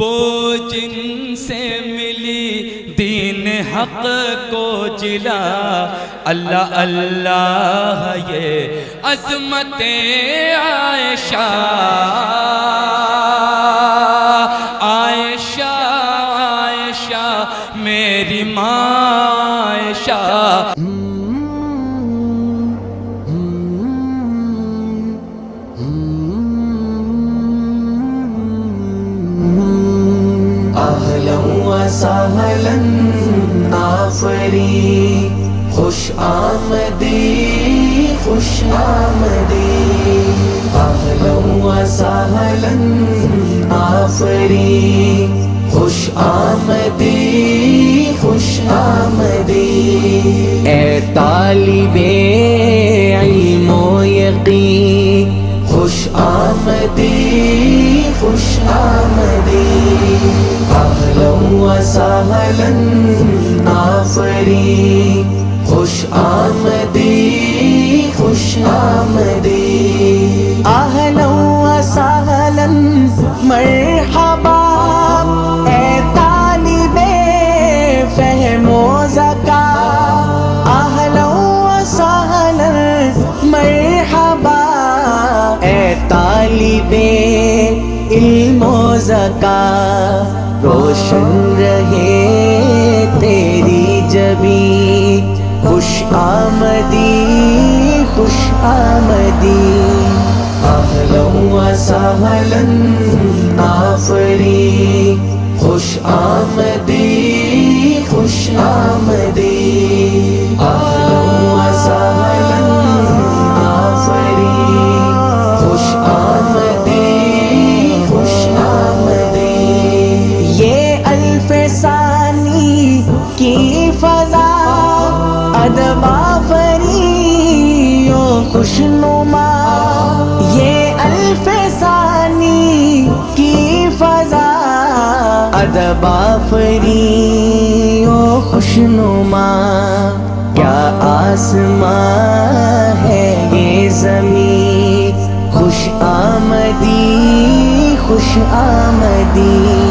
وہ جن سے ملی دین حق کو جلا، اللہ اللہ یہ عظمت عائشہ، عائشہ عائشہ میری ماں عائشہ۔ اہلا وسہلا آفری، خوش آمدی خوش آمدی۔ اہلا وسہلا آفری، خوش آمدی خوش آمدی۔ اے طالب علم و یقین، خوش آمدی خوش آمدی۔ اہلا وسہلا آفری، خوش آمدی خوش آمدی۔ اہلا وسہلا مرحبا، اے طالب فہم و ذکا۔ اہلا وسہلا مرحبا، اے طالب علم و ذکا۔ روشن رہے تیری جبیں، خوش آمدی خوش آمدی۔ اہلا وسہلا آفری، خوش آمدی خوش آمدی۔ اہلا وسہلا آفری، خوش آمدی خوش آمدی۔ یہ الف ثانی کی فضا، ادب آفری و خوشنما۔ یہ الف ثانی کی فضا، ادب آفری و خوشنما۔ کیا آسمان ہے یہ زمین، خوش آمدی خوش آمدی۔